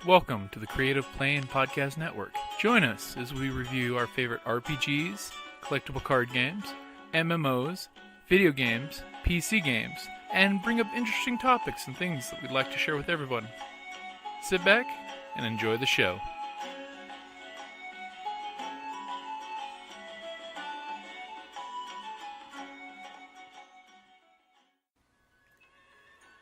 Welcome to the Creative Play and Podcast Network. Join us as we review our favorite RPGs, collectible card games, MMOs, video games, PC games, and bring up interesting topics and things that we'd like to share with everyone. Sit back and enjoy the show.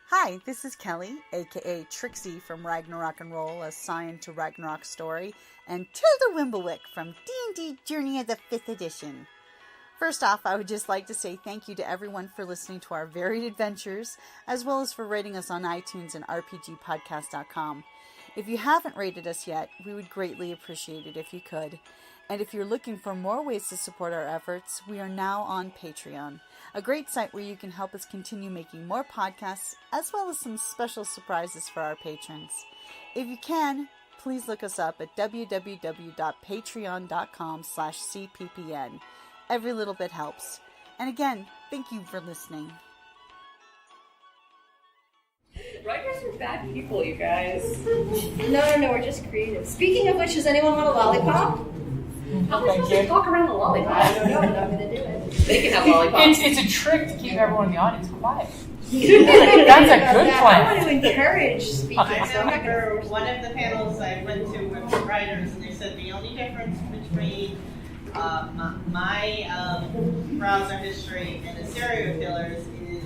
Hi, this is Kelly, aka Trixie from Ragnarok and Roll, a Scion to Ragnarok story, and Tilda Wimblewick from D&D Journey of the 5th Edition. First off, I would just like to say thank you to everyone for listening to our varied adventures, as well as for rating us on iTunes and RPGpodcast.com. If you haven't rated us yet, we would greatly appreciate it if you could. And if you're looking for more ways to support our efforts, we are now on Patreon, a great site where you can help us continue making more podcasts, as well as some special surprises for our patrons. If you can, please look us up at www.patreon.com/cppn. Every little bit helps. And again, thank you for listening. Writers are bad people, you guys. No, we're just creative. Speaking of which, does anyone want a lollipop? How am I supposed to talk around the lollipop? I don't know, but I'm going to do it. They can have lollipops. It's a trick to keep everyone in the audience quiet. That's a good I plan. want to encourage speaking, I so I'm not going remember to... one of the panels I went to with the writers, and they said the only difference between my browser history and the serial killers is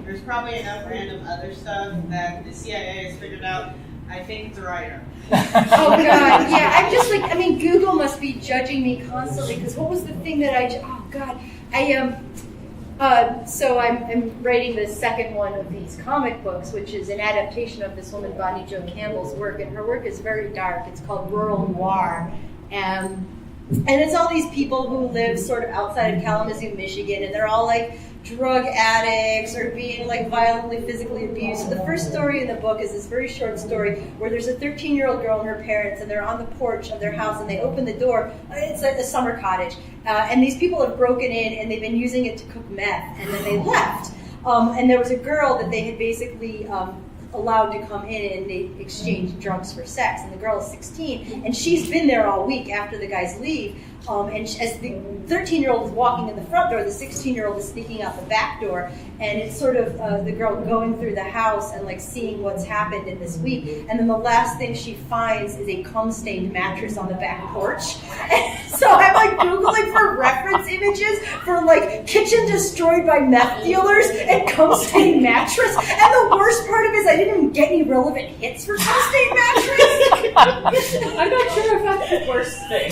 there's probably enough random other stuff that the CIA has figured out. I think it's a writer. Oh, God, yeah, I'm just like, Google must be judging me constantly, because what was the thing that so I'm writing the second one of these comic books, which is an adaptation of this woman, Bonnie Jo Campbell's work, and her work is very dark. It's called Rural Noir, and it's all these people who live sort of outside of Kalamazoo, Michigan, and they're all like drug addicts or being like violently physically abused. So the first story in the book is this very short story where there's a 13-year-old girl and her parents, and they're on the porch of their house, and they open the door. It's like a summer cottage, and these people have broken in and they've been using it to cook meth, and then they left. And there was a girl that they had basically allowed to come in, and they exchanged drugs for sex, and the girl is 16, and she's been there all week after the guys leave, and as the 13-year-old is walking in the front door, the 16-year-old is sneaking out the back door, and it's sort of the girl going through the house and like seeing what's happened in this week, and then the last thing she finds is a cum-stained mattress on the back porch. And so I'm like Googling for reference images for like kitchen destroyed by meth dealers and cum-stained mattress, and the worst part of it is I didn't even get any relevant hits for cum-stained mattress. I'm not sure if that's the worst thing.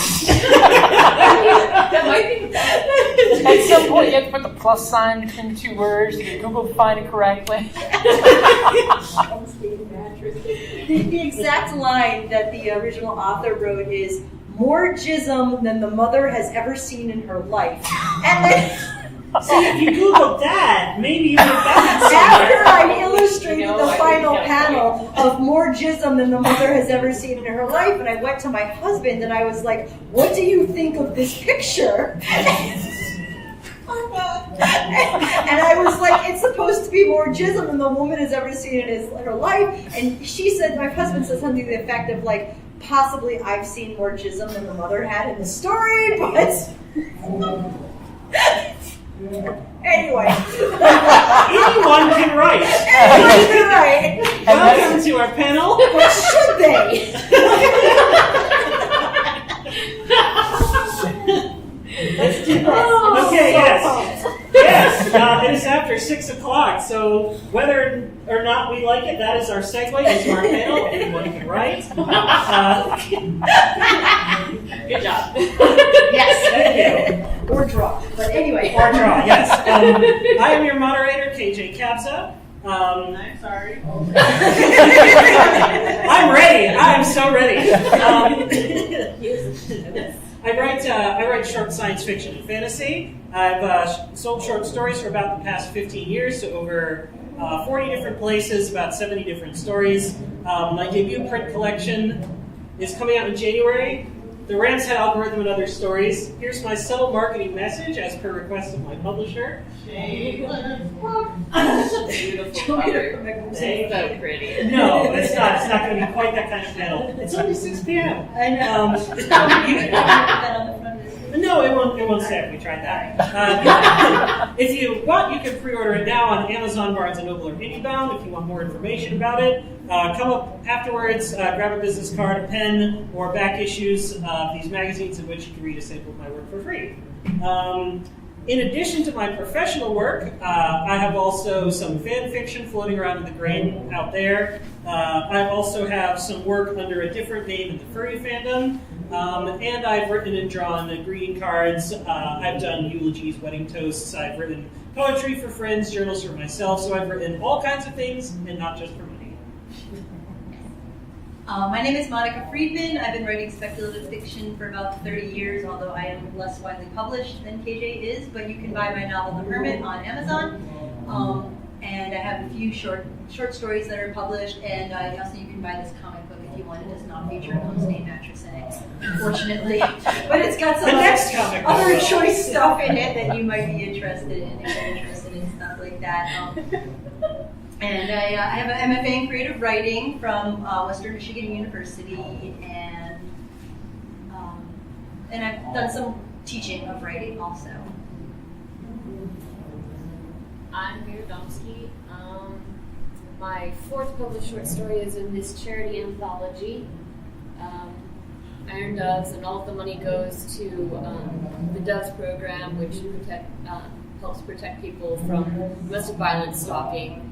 That might be bad. At some point, you have to put the plus sign between the two words to get Google to find it correctly. Cum-stained mattress. The exact line that the original author wrote is, "More jism than the mother has ever seen in her life." And then... See, if you Googled that, maybe you would have gotten After I illustrated the final panel of more jism than the mother has ever seen in her life, and I went to my husband and I was like, "What do you think of this picture?" And I was like, "It's supposed to be more jism than the woman has ever seen in her life." And she said, my husband said something to the effect of like, "Possibly I've seen more jism than the mother had in the story, but..." Anyway. Anyone can write. Anyone can write. Welcome to our panel. But should they? Let's do this. Okay, yes. Yes, it is after 6 o'clock, so whether or not we like it, that is our segue into our panel. Anyone can write. Good job. Yes. Thank you. Or draw. But anyway. Or draw, yes. I am your moderator, KJ Kabza. I'm sorry. I'm ready. I am so ready. I write short science fiction and fantasy. I've sold short stories for about the past 15 years to over 40 different places, about 70 different stories. My debut print collection is coming out in January. the Ram's Head algorithm and other stories. Here's my subtle marketing message as per request of my publisher. Beautiful cover. Thank So you. pretty. No, it's not. It's not going to be quite that kind of panel. It's only 6 p.m. I know. No, it won't say if we tried that. If you want, you can pre-order it now on Amazon, Barnes & Noble, or IndieBound if you want more information about it. Come up afterwards, grab a business card, a pen, or back issues of these magazines in which you can read a sample of my work for free. In addition to my professional work, I have also some fan fiction floating around in the grain out there. I also have some work under a different name in the furry fandom. And I've written and drawn greeting cards. I've done eulogies, wedding toasts. I've written poetry for friends, journals for myself. So I've written all kinds of things, and not just for money. My name is Monica Friedman. I've been writing speculative fiction for about 30 years, although I am less widely published than KJ is. But you can buy my novel, The Hermit, on Amazon. And I have a few short stories that are published, and also you can buy this comic book if you want. It does not feature a home-stay mattress in it, unfortunately. But it's got some other choice stuff in it that you might be interested in if you're interested in stuff like that. And I have an MFA in creative writing from Western Michigan University, and I've done some teaching of writing also. I'm Mira Domsky. My 4th published short story is in this charity anthology, Iron Doves, and all of the money goes to the Doves program, which helps protect people from domestic violence, stalking,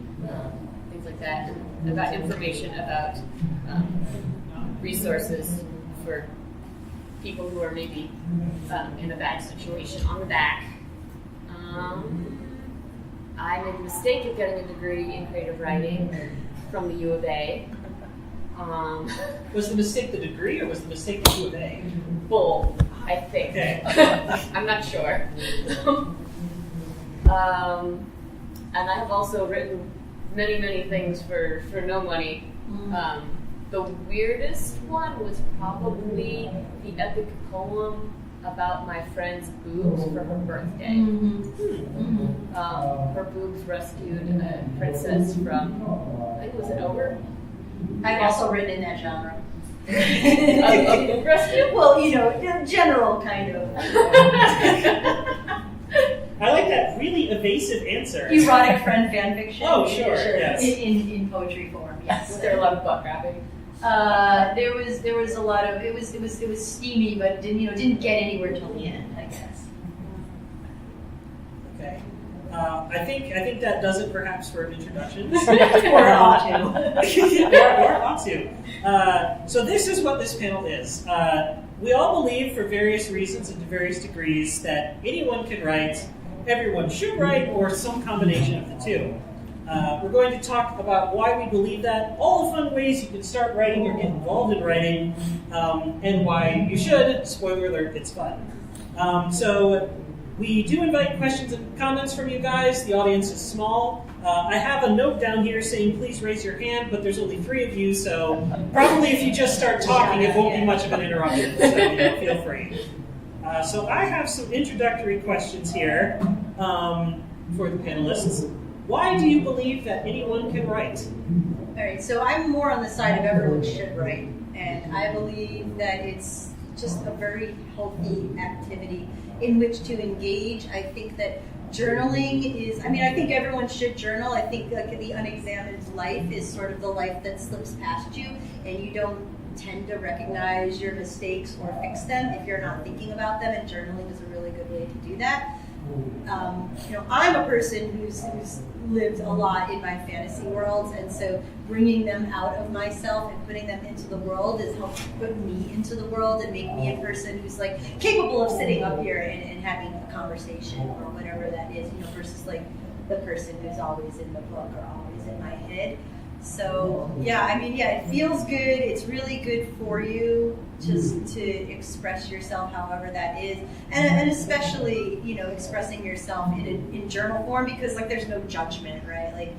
things like that, and about information about resources for people who are maybe in a bad situation on the back. I made the mistake of getting a degree in creative writing from the U of A. Was the mistake the degree, or was the mistake the U of A? Both, I think. Okay. I'm not sure. And I have also written many things for no money. The weirdest one was probably the epic poem about my friend's boobs for her birthday. Her boobs rescued a princess from, I think, was it Ogre? I've also written in that genre. A boob rescue? Well, general kind of. I like that really evasive answer. Erotic friend fan fiction. Oh, sure, yes. In poetry form, yes. Was there a lot of butt grabbing? There was a lot of it was steamy, but didn't get anywhere till the end, I guess. Okay. I think that does it perhaps for introductions. Or ought to. or ought to. So this is what this panel is. We all believe, for various reasons and to various degrees, that anyone can write, everyone should write, or some combination of the two. We're going to talk about why we believe that, all the fun ways you can start writing or get involved in writing, and why you should. Spoiler alert, it's fun. So we do invite questions and comments from you guys. The audience is small. I have a note down here saying please raise your hand, but there's only 3 of you, so probably if you just start talking, it won't be much of an interruption, so feel free. So I have some introductory questions here for the panelists. Why do you believe that anyone can write? All right, so I'm more on the side of everyone should write, and I believe that it's just a very healthy activity in which to engage. I think that journaling is, I think everyone should journal. I think like the unexamined life is sort of the life that slips past you, and you don't tend to recognize your mistakes or fix them if you're not thinking about them, and journaling is a really good way to do that. I'm a person who's lived a lot in my fantasy worlds, and so bringing them out of myself and putting them into the world has helped put me into the world and make me a person who's like capable of sitting up here and having a conversation or whatever that is, versus like the person who's always in the book or always in my head. So it feels good. It's really good for you just to express yourself however that is, and especially expressing yourself in journal form, because like there's no judgment, right? Like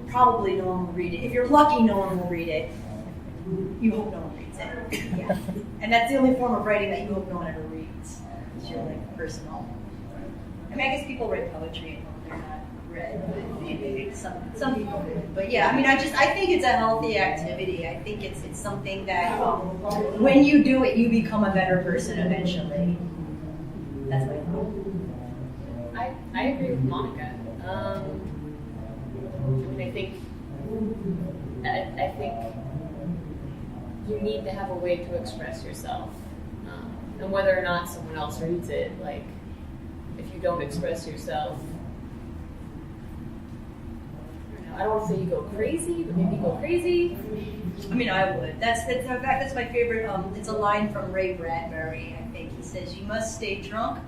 probably no one will read it. If you're lucky, no one will read it. you hope no one reads it. Yeah. And that's the only form of writing that you hope no one ever reads. It's your like personal. I mean, I guess people write poetry and hope they're not read, but maybe some people do. But yeah, I mean, I think it's a healthy activity. I think it's something that when you do it, you become a better person eventually. That's my thought. I agree with Monica. I mean, I think you need to have a way to express yourself, and whether or not someone else reads it, like if you don't express yourself, I don't want to say you go crazy, but maybe you go crazy. I mean, I would. In fact, that's my favorite. It's a line from Ray Bradbury. I think he says, "You must stay drunk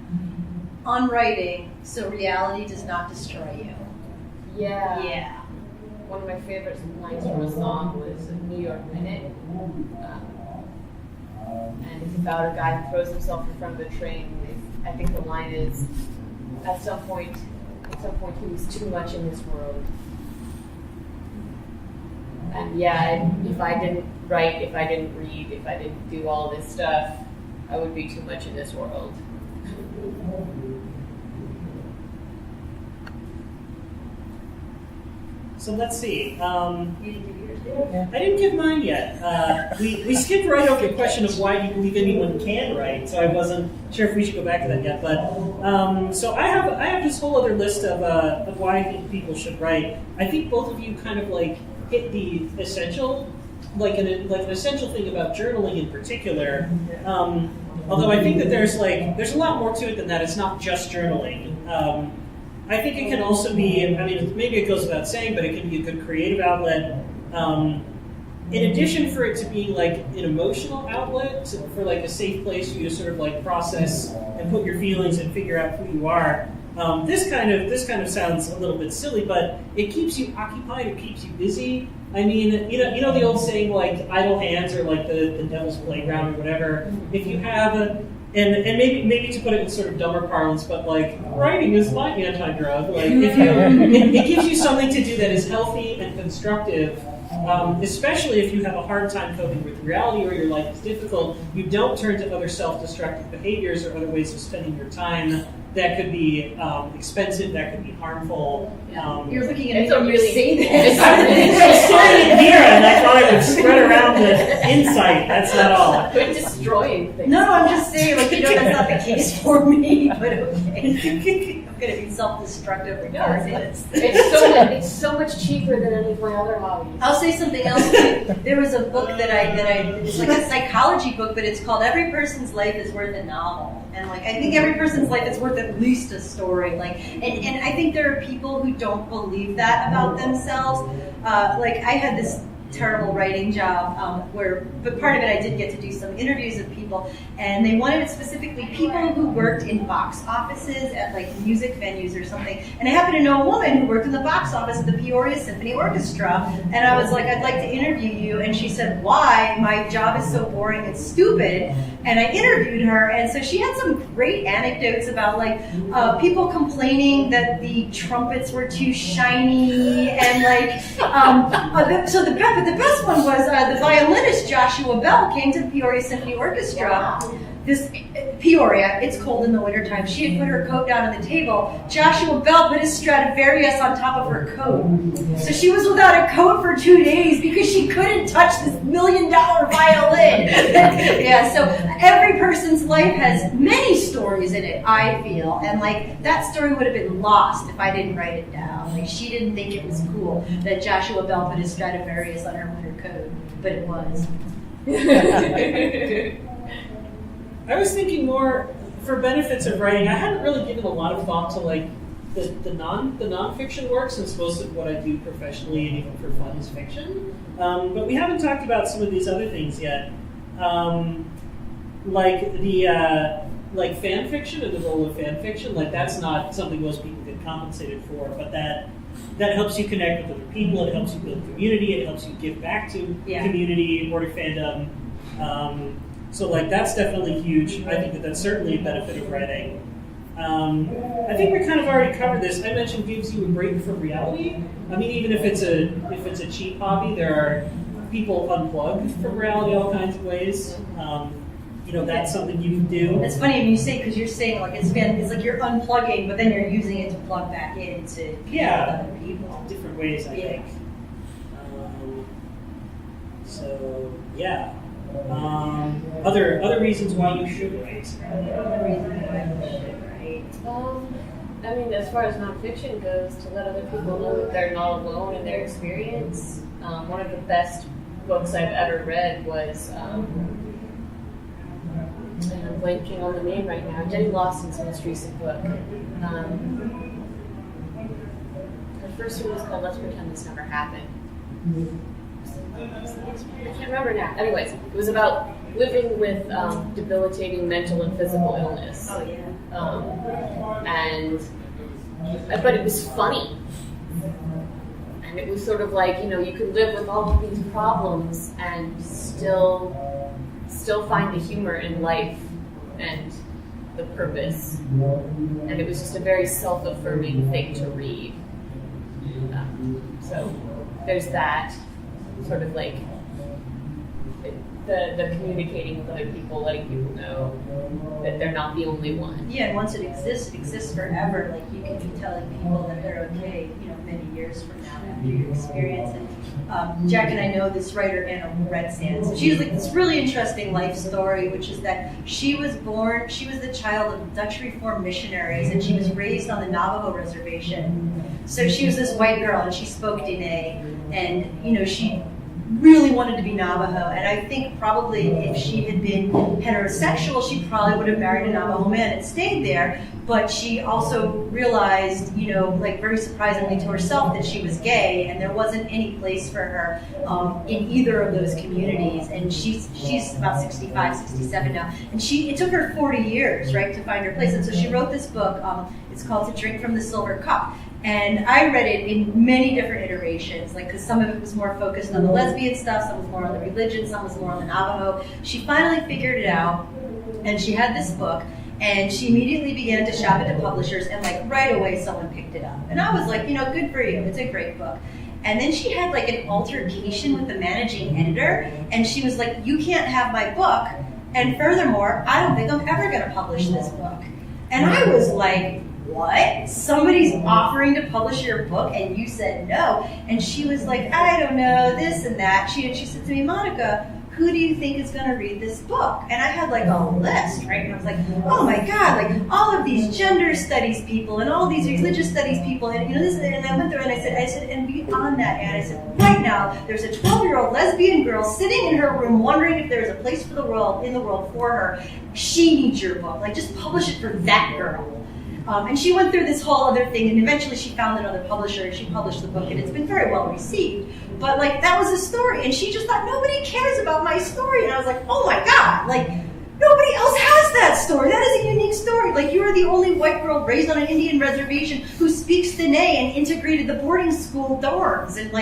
on writing, so reality does not destroy you." Yeah. Yeah. One of my favorite lines from a song was New York Minute. And it's about a guy who throws himself in front of a train. I think the line is, at some point he was too much in this world. And yeah, if I didn't write, if I didn't read, if I didn't do all this stuff, I would be too much in this world. So let's see. You didn't give yours, did you? I didn't give mine yet. We skipped right over the question of why do you believe anyone can write, so I wasn't sure if we should go back to that yet. But so I have this whole other list of why I think people should write. I think both of you kind of like hit the essential, like an essential thing about journaling in particular. Although I think that there's a lot more to it than that. It's not just journaling. I think it can also be, I mean, maybe it goes without saying, but it can be a good creative outlet. In addition for it to be like an emotional outlet, for like a safe place for you to sort of like process and put your feelings and figure out who you are. This kind of sounds a little bit silly, but it keeps you occupied, it keeps you busy. I mean, you know the old saying like idle hands are like the devil's playground or whatever. If you have and maybe to put it in sort of dumber parlance, but like writing is my anti-drug. Like if it gives you something to do that is healthy and constructive, especially if you have a hard time coping with reality or your life is difficult. You don't turn to other self-destructive behaviors or other ways of spending your time that could be expensive, that could be harmful. You're looking at It's me a when you really- say it's this. I'm sitting here and I thought I would spread around the insight. That's not all. Quit destroying things. No, I'm just saying, like, that's not the case for me, but okay. I'm going to be self-destructive regardless. It's so much cheaper than any of my other hobbies. I'll say something else too. There was a book that I it's like a psychology book, but it's called Every Person's Life is Worth a Novel. And like I think every person's life is worth at least a story. Like and I think there are people who don't believe that about themselves. Like I had this terrible writing job but part of it I did get to do some interviews with people, and they wanted specifically people who worked in box offices at like music venues or something. And I happen to know a woman who worked in the box office at the Peoria Symphony Orchestra, and I was like, I'd like to interview you. And she said, why? My job is so boring and stupid. And I interviewed her, and so she had some great anecdotes about like people complaining that the trumpets were too shiny, and like so the best one was the violinist Joshua Bell came to the Peoria Symphony Orchestra. This Peoria, it's cold in the wintertime. She had put her coat down on the table. Joshua Bell put his Stradivarius on top of her coat. So she was without a coat for 2 days because she couldn't touch this $1 million violin. Yeah, so every person's life has many stories in it, I feel. And like that story would have been lost if I didn't write it down. Like she didn't think it was cool that Joshua Bell put his Stradivarius on her winter coat, but it was. I was thinking more for benefits of writing. I hadn't really given a lot of thought to like the nonfiction work, since most of what I do professionally and even for fun is fiction. But we haven't talked about some of these other things yet, like the like fan fiction and the role of fan fiction. Like that's not something most people get compensated for, but that helps you connect with other people. It helps you build community. It helps you give back to community or to fandom. So like that's definitely huge. I think that's certainly a benefit of writing. I think we kind of already covered this. I mentioned gives you a break from reality. I mean, even if it's a cheap hobby, there are people unplug from reality all kinds of ways. That's something you can do. It's funny when you say, because you're saying like it's like you're unplugging, but then you're using it to plug back into other people. Different ways, I think. Other reasons why you should write. Other reasons why you should write. I mean, as far as nonfiction goes, to let other people know that they're not alone in their experience. One of the best books I've ever read was, and I'm blanking on the name right now, Jenny Lawson's most recent book. The first one was called Let's Pretend This Never Happened. I can't remember now. Anyways, it was about living with debilitating mental and physical illness. Oh yeah. But it was funny. And it was sort of like, you could live with all of these problems and still find the humor in life and the purpose. And it was just a very self-affirming thing to read. So there's that, sort of like the communicating with other people, letting people know that they're not the only one. Yeah, and once it exists forever. Like you can be telling people that they're okay, many years from now after your experience. And Jack and I know this writer, Anna Redsands. She has like this really interesting life story, which is that she was the child of Dutch Reformed missionaries, and she was raised on the Navajo reservation. So she was this white girl, and she spoke Dene, and she really wanted to be Navajo, and I think probably if she had been heterosexual, she probably would have married a Navajo man and stayed there, but she also realized, like very surprisingly to herself, that she was gay, and there wasn't any place for her in either of those communities, and she's about 65, 67 now, and it took her 40 years, right, to find her place, and so she wrote this book, it's called To Drink from the Silver Cup. And I read it in many different iterations, because some of it was more focused on the lesbian stuff, some was more on the religion, some was more on the Navajo. She finally figured it out, and she had this book, and she immediately began to shop it to publishers, and right away someone picked it up. And I was like, good for you, it's a great book. And then she had an altercation with the managing editor, and she was like, you can't have my book, and furthermore, I don't think I'm ever going to publish this book. And I was like, what? Somebody's offering to publish your book and you said no? And she was like, I don't know, this and that. She said to me, Monica, who do you think is going to read this book? And I had a list, right? And I was like, oh my God, all of these gender studies people and all these religious studies people and this, and I went through and I said, and beyond that, and I said, right now, there's a 12-year-old lesbian girl sitting in her room wondering if there's a place in the world for her. She needs your book. Just publish it for that girl. And she went through this whole other thing, and eventually she found another publisher, and she published the book, and it's been very well received. But, that was a story, and she just thought, nobody cares about my story. And I was like, oh my God, nobody else has that story. That is a unique story. You are the only white girl raised on an Indian reservation who speaks Dene and integrated the boarding school dorms, and,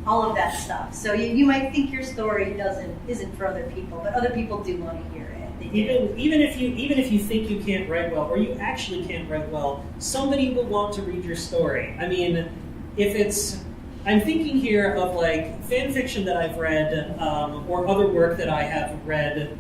all of that stuff. So you might think your story isn't for other people, but other people do want to hear it. Even if you think you can't write well, or you actually can't write well, somebody will want to read your story. I mean, I'm thinking here of fan fiction that I've read, or other work that I have read,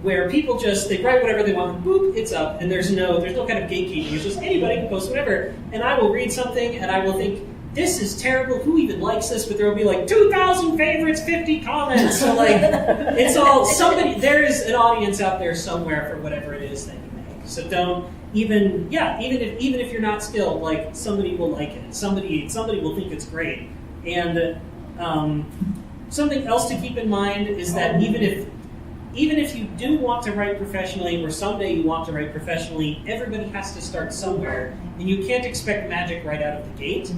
where people they write whatever they want, boop, it's up, and there's no kind of gatekeeping. It's just anybody can post whatever, and I will read something and I will think, this is terrible, who even likes this? But there will be 2,000 favorites, 50 comments. So it's all somebody, there is an audience out there somewhere for whatever it is that you make. So don't even if you're not skilled, somebody will like it. Somebody will think it's great. And something else to keep in mind is that even if you do want to write professionally, or someday you want to write professionally, everybody has to start somewhere, and you can't expect magic right out of the gate.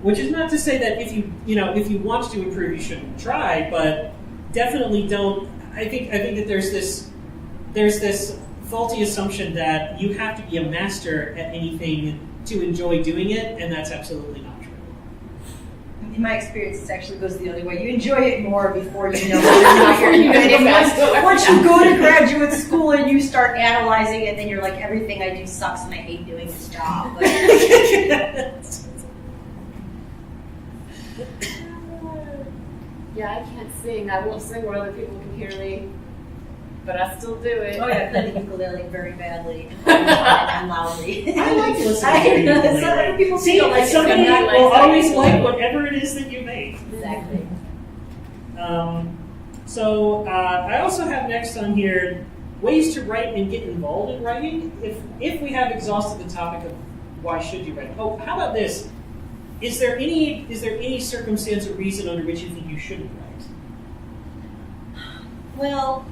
Which is not to say that if you want to improve, you shouldn't try, but definitely don't. I think that there's this faulty assumption that you have to be a master at anything to enjoy doing it, and that's absolutely not true. In my experience, it actually goes the other way. You enjoy it more before you know whether or not once you go to graduate school and you start analyzing it, then you're like, everything I do sucks and I hate doing this job. Yeah, I can't sing. I won't sing where other people can hear me, but I still do it. Oh yeah, I play the ukulele very badly and loudly. I like listening to you. Some people See, don't like it. somebody I'm not will like always that. like whatever it is that you make. Exactly. I also have next on here ways to write and get involved in writing. If we have exhausted the topic of why should you write, how about this? Is there any circumstance or reason under which you think you shouldn't write? Well,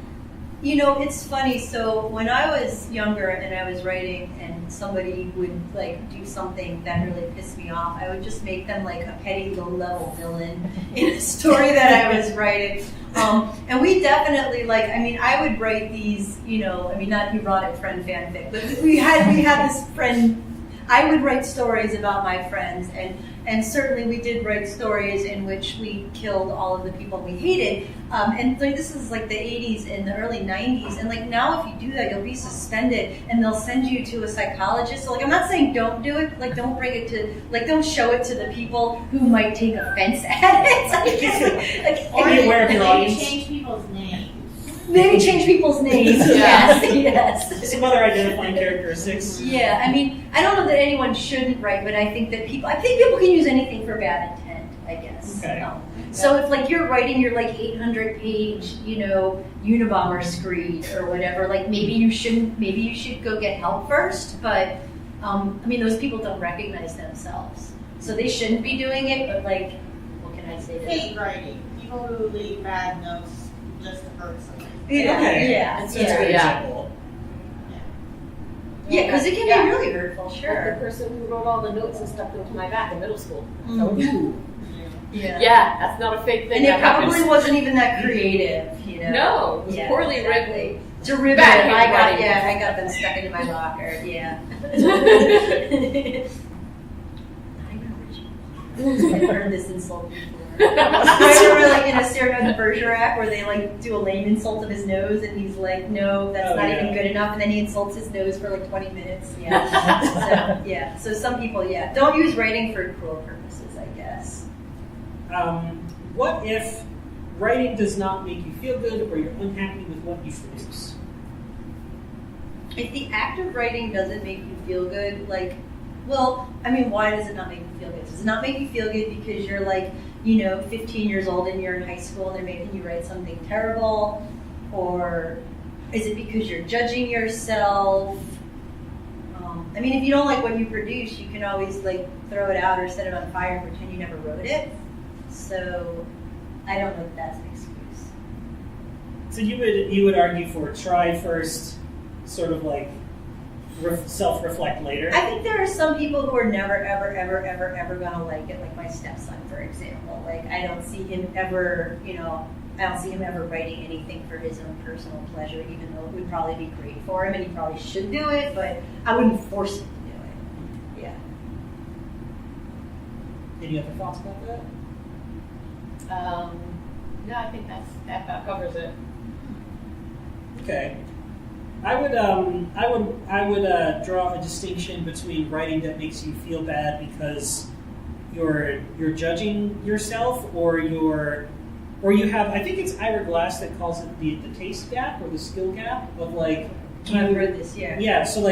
you know, it's funny. So when I was younger and I was writing, and somebody would like do something that really pissed me off, I would just make them like a petty, low-level villain in a story that I was writing. And we definitely I would write these, not erotic friend fanfic, but we had this friend. I would write stories about my friends, and certainly we did write stories in which we killed all of the people we hated. And this is like the 80s and the early 90s, and like now if you do that, you'll be suspended, and they'll send you to a psychologist. So like I'm not saying don't do it, but like don't bring it to, like don't show it to the people who might take offense at it. Or be aware of your audience. Change people's names. Maybe change people's names. Yes. Some other identifying characteristics. Yeah, I mean, I don't know that anyone shouldn't write, but I think people can use anything for bad intent, I guess. Okay. So if like you're writing your like 800-page, Unabomber screed or whatever, like maybe you should go get help first. But those people don't recognize themselves, so they shouldn't be doing it. But like, what can I say to Hate writing. People who leave bad notes just to hurt somebody. Yeah, Okay. yeah, That's a good example. Yeah, because it can Yeah. be really hurtful, Like sure. the person who wrote all the notes and stuck them to my back in middle school. Mhm. Yeah. Yeah, that's not a fake thing. And it that probably happens. wasn't even that creative, No, it was Yeah, poorly exactly. written. Derivative. Bad I handwriting. got them stuck into my locker. Yeah. I've heard this insult before. Remember, like in a Cyrano de Bergerac, where they like do a lame insult of his nose, and he's like, "No, that's Oh, not yeah. even good enough," and then he insults his nose for like 20 minutes. Yeah. So some people, don't use writing for cruel purposes, I guess. What if writing does not make you feel good, or you're unhappy with what you produce? If the act of writing doesn't make you feel good, why does it not make you feel good? Does it not make you feel good because you're 15 years old and you're in high school and they're making you write something terrible? Or is it because you're judging yourself? If you don't like what you produce, you can always throw it out or set it on fire and pretend you never wrote it. So I don't know if that's an excuse. So you would argue for try first, sort of self-reflect later. I think there are some people who are never, ever, ever, ever, ever gonna like it. Like my stepson, for example. I don't see him ever, writing anything for his own personal pleasure, even though it would probably be great for him and he probably should do it, but I wouldn't force him to do it. Yeah. Any other thoughts about that? No, I think that covers it. Okay. I would draw a distinction between writing that makes you feel bad because you're judging yourself, or you have, I think it's Ira Glass that calls it the taste gap or the skill gap of I've heard this, yeah. Yeah, so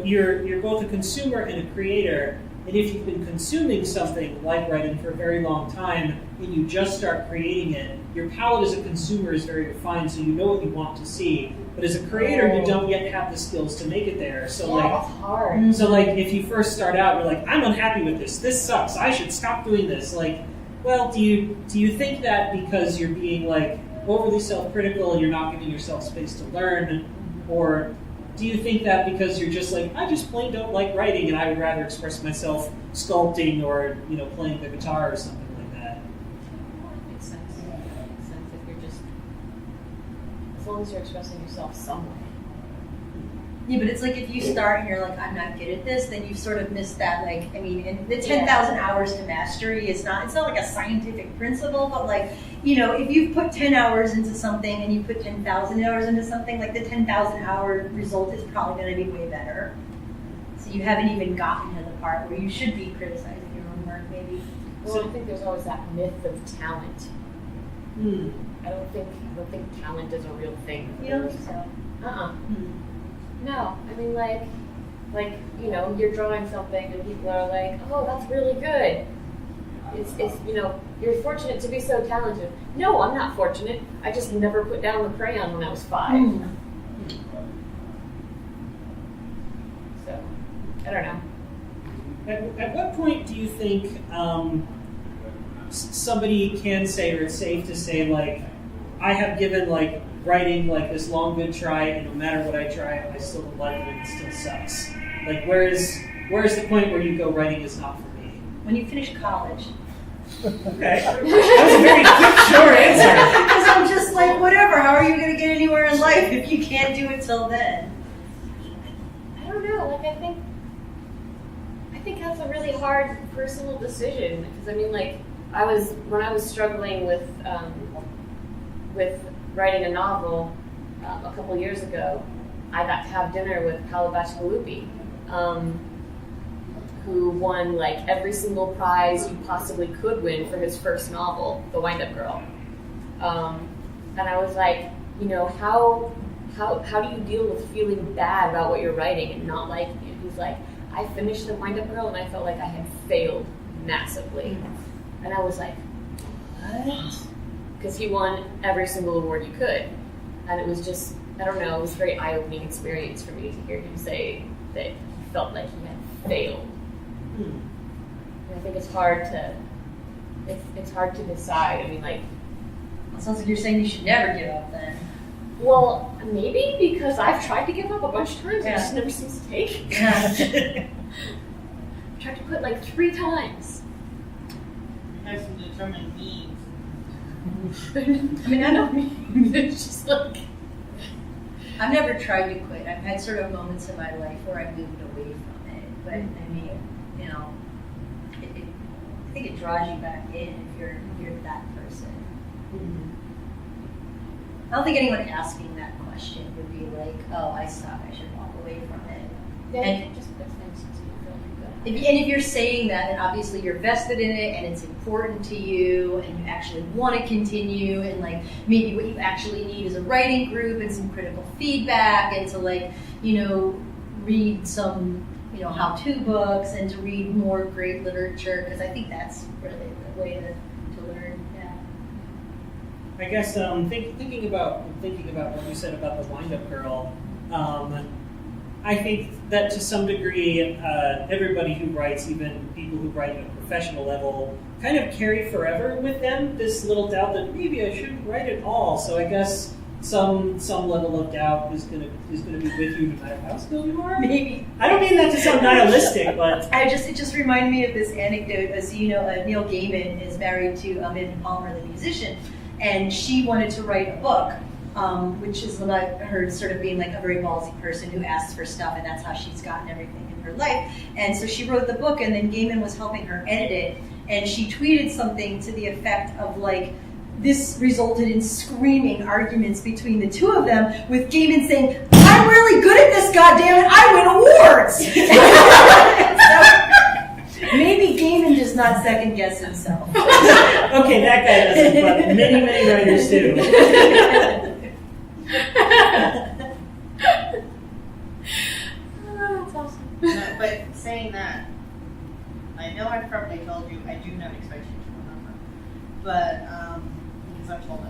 you're both a consumer and a creator, and if you've been consuming something like writing for a very long time and you just start creating it, your palate as a consumer is very refined, so you know what you want to see. But as a creator, you don't yet have the skills to make it there. So That's hard. so if you first start out, you're like, I'm unhappy with this. This sucks. I should stop doing this. Do you think that because you're being overly self-critical and you're not giving yourself space to learn, or do you think that because you're just I just plain don't like writing and I would rather express myself sculpting or playing the guitar or something like that? That makes sense. That makes sense if you're just, as long as you're expressing yourself some way. Yeah, but it's if you start and you're I'm not good at this, then you sort of miss that, and the 10,000 hours to mastery it's not like a scientific principle, but if you've put 10 hours into something and you put 10,000 hours into something, the 10,000 hour result is probably going to be way better. So you haven't even gotten to the part where you should be criticizing your own work, maybe. Well, I think there's always that myth of talent. I don't think talent is a real thing. You don't think so? No, I mean like you know, you're drawing something and people are like, oh, that's really good. It's you know, you're fortunate to be so talented. No, I'm not fortunate. I just never put down the crayon when I was 5. So, I don't know. At what point do you think somebody can say, or it's safe to say, like, I have given like writing like this long good try, and no matter what I try, I still don't like it and it still sucks? Like, where is the point where you go, writing is not for me? When you finish college. Okay, that was a very quick, short answer. Because I'm just like, whatever. How are you going to get anywhere in life if you can't do it till then? I don't know. Like, I think that's a really hard personal decision, because I mean, like, when I was struggling with writing a novel a couple years ago, I got to have dinner with Paolo Bacigalupi, who won like every single prize you possibly could win for his first novel, The Wind-Up Girl. And I was like, you know, how do you deal with feeling bad about what you're writing and not liking it? He's like, I finished The Wind-Up Girl and I felt like I had failed massively. And I was like, what? Because he won every single award you could. And it was just, I don't know, it was a very eye-opening experience for me to hear him say that he felt like he had failed. And I think it's hard to decide. I mean, like, It sounds like you're saying you should never give up then. well, maybe because I've tried to give up a bunch of times and it just never seems to take. Yeah. I tried to quit like 3 times. You have some determined needs. I mean, I don't mean it's just like. I've never tried to quit. I've had sort of moments in my life where I moved away from it. But I mean, you know, I think it draws you back in if you're that person. I don't think anyone asking that question would be like, "Oh, I suck. I should walk away from it." Yeah, And- you can't just quit things because you feel like you're good. If you're saying that, then obviously you're vested in it and it's important to you and you actually want to continue, and like maybe what you actually need is a writing group and some critical feedback, and to like, you know, read some, you know, how-to books and to read more great literature, because I think that's really the way to learn. Yeah. I guess thinking about what you said about The Wind-Up Girl, I think that to some degree, everybody who writes, even people who write at a professional level, kind of carry forever with them this little doubt that maybe I shouldn't write at all. So I guess some level of doubt is gonna be with you no matter how skilled you are. Maybe. I don't mean that to sound nihilistic, but It just reminded me of this anecdote. As you know, Neil Gaiman is married to Amanda Palmer, the musician, and she wanted to write a book, which is what I heard sort of being like a very ballsy person who asks for stuff, and that's how she's gotten everything in her life. And so she wrote the book, and then Gaiman was helping her edit it, and she tweeted something to the effect of like, this resulted in screaming arguments between the two of them, with Gaiman saying, "I'm really good at this, goddammit, I win awards!" So, maybe Gaiman does not second guess himself. okay, that guy doesn't, but many writers do. That's awesome. No, but saying that, I know I've probably told you I do not expect you to remember, but because I've told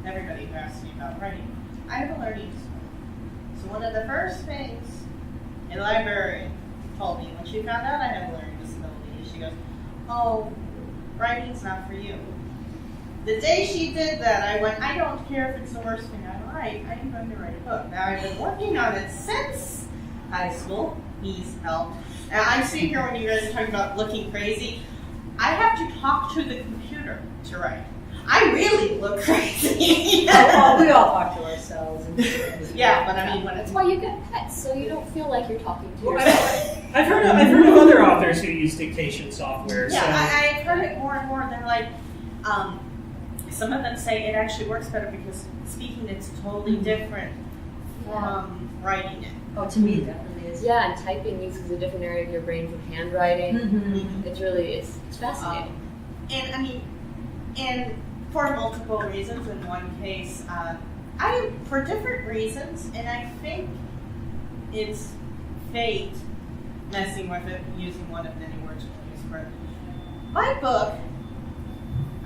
everybody who asks me about writing, I have a learning disability. So one of the first things a librarian told me when she found out I have a learning disability is she goes, "Oh, writing's not for you." The day she did that, I went, I don't care if it's the worst thing I write, I am going to write a book. Now I've been working on it since high school. He's helped. And I see here when you guys are talking about looking crazy, I have to talk to the computer to write. I really look crazy. Well, we all talk to ourselves. Yeah, but I mean, when That's it's why you get pets, so you don't feel like you're talking to yourself. I've heard of other authors who use dictation software. yeah, So. I've heard it more and more. They're like, some of them say it actually works better because speaking it's totally different from writing it. Oh, to me, it definitely is. Yeah, and typing uses a different area of your brain from handwriting. Mm-hmm. It's really, it's fascinating. and for multiple reasons. In one case, for different reasons, and I think it's fate messing with it, using one of many words to use for it. My book,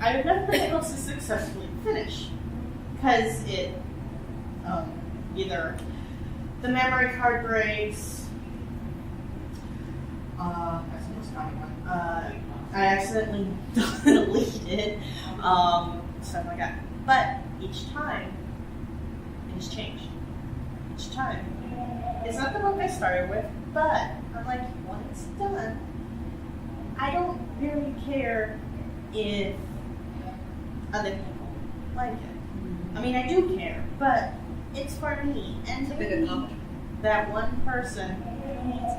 I've never been able to successfully finish because it either the memory card breaks. That's the most common one. I accidentally deleted stuff like that. But each time, it has changed. Each time. It's not the book I started with, but I'm like, when it's done, I don't really care if other people like it. I mean, I do care, but it's for me. And It's a big accomplishment. that one person needs it.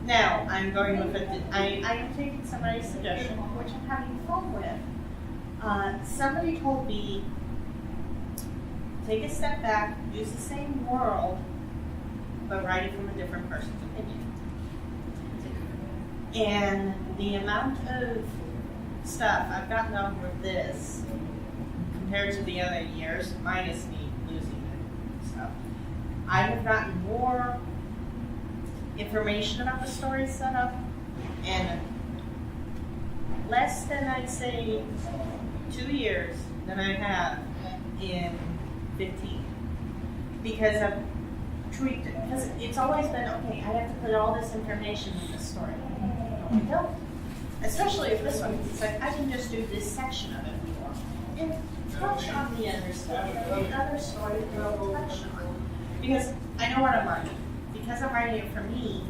Now, I'm going with it. I am taking somebody's suggestion, which I'm having fun with. Somebody told me, take a step back, use the same world, but write it from a different person's opinion. And the amount of stuff I've gotten over this compared to the other years, minus me losing it stuff, I have gotten more information about the story setup and less than, I'd say, 2 years than I have in 15. Because I've tweaked it. Because it's always been, okay, I have to put all this information in the story. No, I don't. Especially if this one, it's like, I can just do this section of it more. And touch on the other stuff. The other story will touch on. Because I know what I'm writing. Because I'm writing it for me,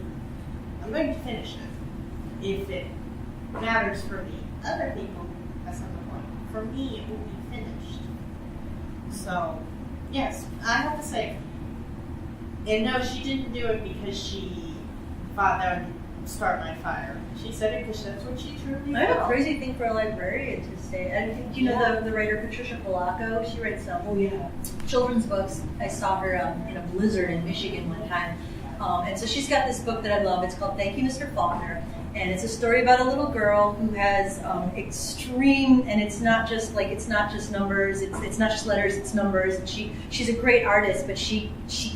I'm going to finish it. If it matters for the other people, that's not the point. For me, it will be finished. So, yes, I have to say, and no, she didn't do it because she thought that would start my fire. She said it because that's what she truly I have a felt. crazy thing for a librarian to say. And do you know the writer Patricia Polacco? She writes some children's books. I saw her in a blizzard in Michigan one time. And so she's got this book that I love. It's called Thank You, Mr. Faulkner. And it's a story about a little girl who has extreme, and it's not just numbers, it's not just letters, it's numbers. And she's a great artist, but she just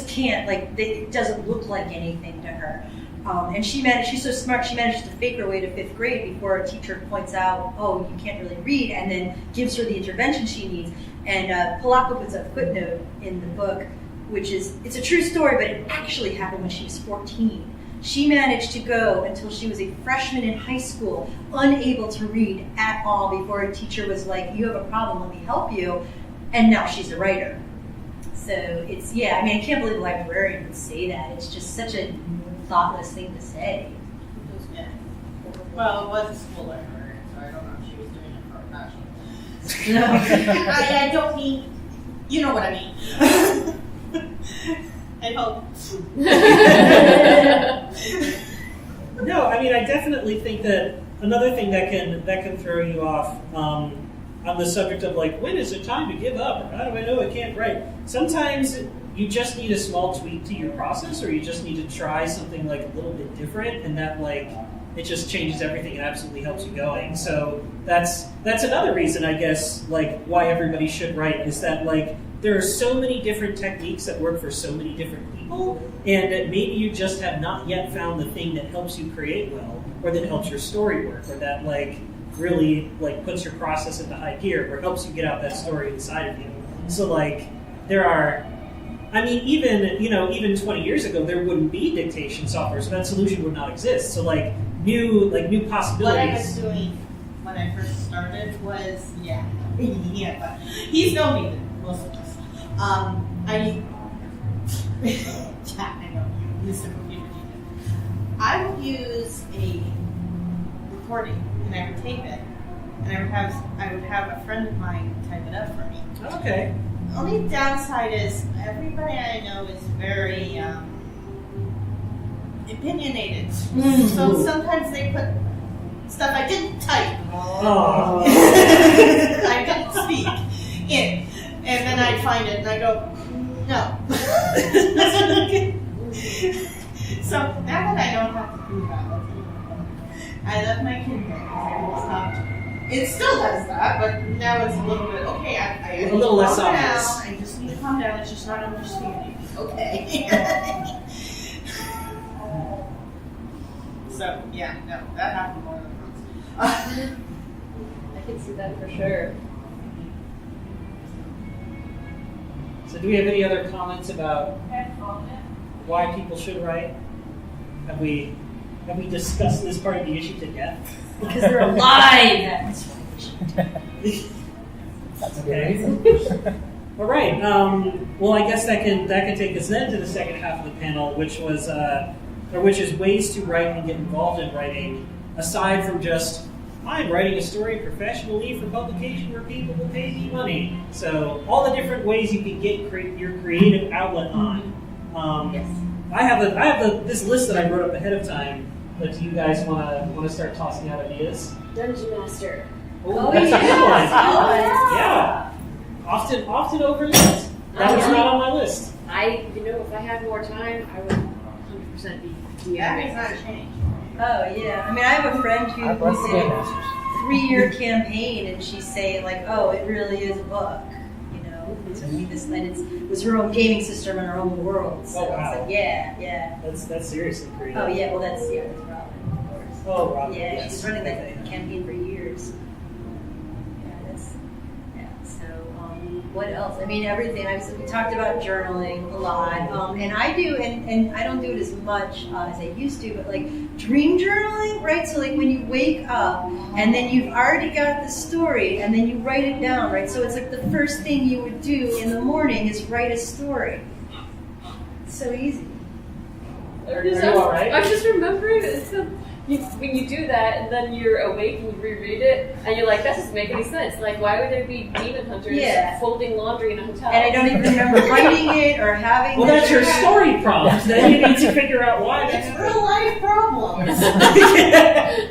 can't, it doesn't look like anything to her. And she's so smart, she manages to fake her way to 5th grade before a teacher points out, oh, you can't really read, and then gives her the intervention she needs. And Polacco puts a footnote in the book, which is, it's a true story, but it actually happened when she was 14. She managed to go until she was a freshman in high school, unable to read at all, before a teacher was like, you have a problem, let me help you. And now she's a writer. So it's, I can't believe a librarian would say that. It's just such a thoughtless thing to say. Yeah. Well, it was a school librarian, so I don't know if she was doing it for a passion. I don't mean, you know what I mean. I hope. No, I definitely think that another thing that can throw you off on the subject of when is it time to give up, or how do I know I can't write? Sometimes you just need a small tweak to your process, or you just need to try something a little bit different, and that it just changes everything and absolutely helps you going. So that's another reason, I guess, why everybody should write, is that there are so many different techniques that work for so many different people, and that maybe you just have not yet found the thing that helps you create well, or that helps your story work, or that really puts your process into high gear, or helps you get out that story inside of you. So there are, even 20 years ago there wouldn't be dictation software, so that solution would not exist. So new possibilities. What I was doing when I first started was but he's known me most of us. I know he's a computer genius. I would use a recording and I would tape it, and I would have a friend of mine type it up for me. Okay. Only downside is everybody I know is very opinionated. So sometimes they put stuff I didn't type. Oh. I didn't speak in. And then I find it and I go, no. So now that I don't have to do that, I left my Kindle because I will stop. It still does that, but now it's a little bit okay. I A little less calm obvious. down. I just need to calm down. It's just not understanding. Okay. So yeah, no, that happened more than once. I can see that for sure. So do we have any other comments about why people should write? Have we discussed this part of the issue to death? Because they're alive. That's why we should. That's a good reason. All right. Well, I guess that can take us then to the second half of the panel, which is ways to write and get involved in writing, aside from just I'm writing a story professionally for publication where people will pay me money. So all the different ways you can get your creative outlet on. Yes. I have this list that I wrote up ahead of time. But do you guys want to start tossing out ideas? Dungeon Master. Oh, that's a good one. Yeah. Often overlooked. That was not on my list. If I had more time, I would 100% be That DMing. is not a change. Oh yeah. I mean, I have a friend who I'd love to did Game a Masters. 3-year campaign, and she's saying like, "Oh, it really is a book." It's it was her own gaming system and her own world. So Oh, wow. it's like, yeah. That's seriously creative. Oh yeah. Well, that's Robin, of course. Oh, Robin. Yeah, yes. she's running that campaign for years. So, what else? I mean, everything. We talked about journaling a lot, and I do, and I don't do it as much as I used to, but like dream journaling, right? So, like when you wake up and then you've already got the story, and then you write it down, right? So it's like the first thing you would do in the morning is write a story. It's so easy. Are you all right? I'm just remembering when you do that, and then you're awake and you reread it, and you're like, that doesn't make any sense. Like, why would there be demon hunters folding laundry in a hotel? And I don't even remember writing it or having. Well, that's your story prompt. Then you need to figure out why. It's real life problems.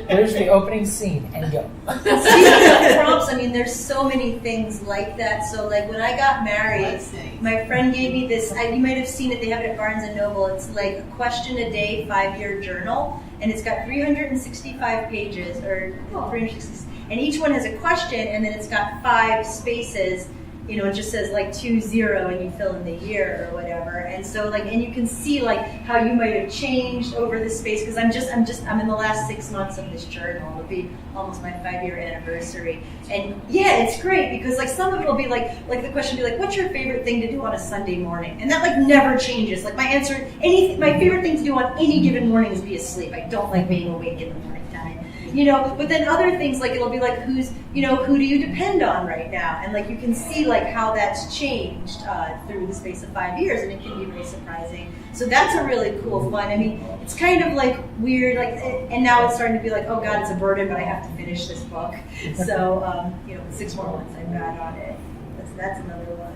There's the opening scene, and go. Speaking of prompts, I mean, there's so many things like that. So, like when I got married, Let's see. my friend gave me this. You might have seen it. They have it at Barnes and Noble. It's like a question a day 5-year journal, and it's got 365 pages, or 360, and each one has a question, and then it's got 5 spaces. It just says like 20, and you fill in the year or whatever. And so and you can see like how you might have changed over the space, because I'm in the last 6 months of this journal. It'll be almost my 5-year anniversary. And yeah, it's great because like some of it will be like the question will be like, what's your favorite thing to do on a Sunday morning? And that like never changes. Like my answer, my favorite thing to do on any given morning is be asleep. I don't like being awake in the morning time. But then other things like it'll be like who do you depend on right now, and like you can see like how that's changed through the space of 5 years, and it can be very surprising. So that's a really cool fun. I mean, it's kind of like weird, and now it's starting to be like, oh God, it's a burden, but I have to finish this book. So 6 more months I've got on it. That's another one.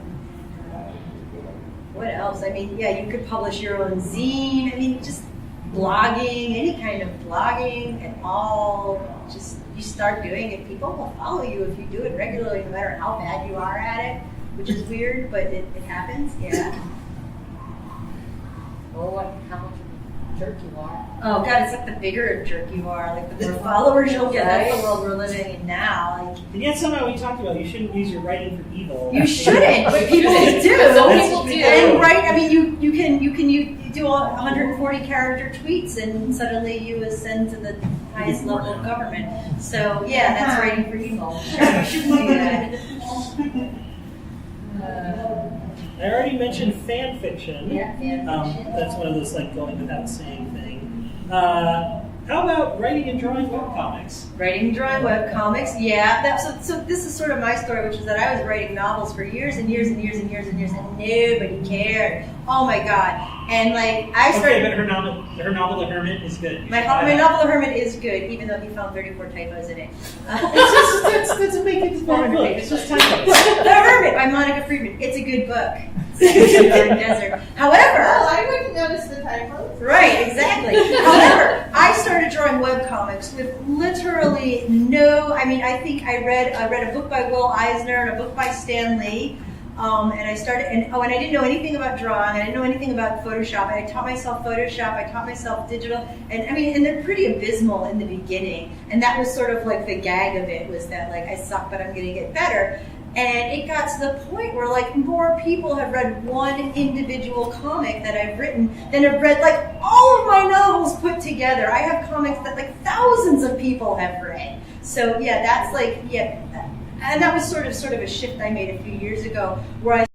What else? I mean, yeah, you could publish your own zine. I mean, just blogging, any kind of blogging at all, just you start doing it, people will follow you if you do it regularly, no matter how bad you are at it, which is weird, but it happens, yeah. Or how much jerk you are. Oh God, it's like the bigger a jerk you are, like the more followers you'll get. That's the world we're living in now. Like, And yet somehow we talked about you shouldn't use your writing for evil. you shouldn't, but people do. Some people do. And I mean, you can do 140 character tweets, and suddenly you ascend to the highest level of government. So yeah, that's writing for evil. Sure, you shouldn't do that. I already mentioned fan fiction. Yeah, fan fiction. That's one of those like going without saying thing. How about writing and drawing webcomics? Writing and drawing webcomics, yeah. So this is sort of my story, which is that I was writing novels for years and years and years and years and years, and nobody cared. Oh my God! And like I started. Okay, but her novel, The Hermit, is good. My novel, The Hermit, is good, even though he found 34 typos in it. That's a big it's book. It's just typos. The Hermit by Monica Friedman. It's a good book. It's in the desert. However, I wouldn't notice the typos. right, exactly. However, I started drawing webcomics with literally no. I mean, I think I read a book by Will Eisner and a book by Stan Lee. And I started, and I didn't know anything about drawing. I didn't know anything about Photoshop. I taught myself Photoshop. I taught myself digital. And they're pretty abysmal in the beginning. And that was sort of like the gag of it, was that like I suck, but I'm going to get better. And it got to the point where like more people have read one individual comic that I've written than have read like all of my novels put together. I have comics that like thousands of people have read. So yeah, that's like, yeah. And that was sort of a shift I made a few years ago, where I